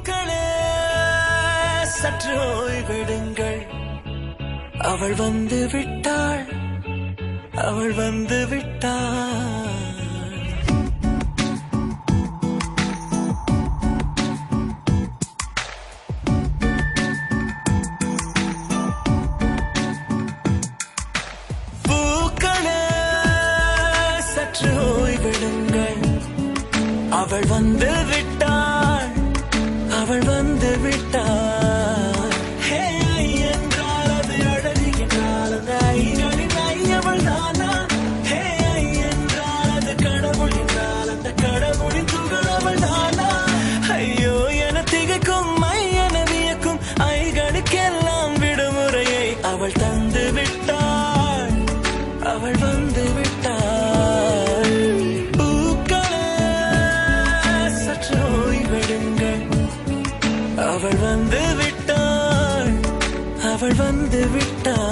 பூக்களே சற்று ஓய்வெடுங்கள், அவள் வந்து விட்டாள், அவள் வந்து விட்டாள். பூக்களே சற்று ஓய்வெடுங்கள், அவள் வந்து விட்டாள், அவள் வந்து விட்டாள். ஹே ஐ என்றால் அது அழகு என்றால் அந்த ஐகளின் ஐ அவள் தானா? ஹே ஐ என்றால் அது கடவுள் என்றால் அந்த கடவுளின் துகள் அவள் தானா? ஐயோ என திகைக்கும் ஐ என வியக்கும் ஐகளுக்கெல்லாம் விடுமுறையை அவள் தந்து விட்டாள், அவள் வந்து விட்டாள். பூக்களே சற்று ஓய்வெடுங்கள், அவள் வந்து விட்டாள், அவள் வந்து விட்டாள்.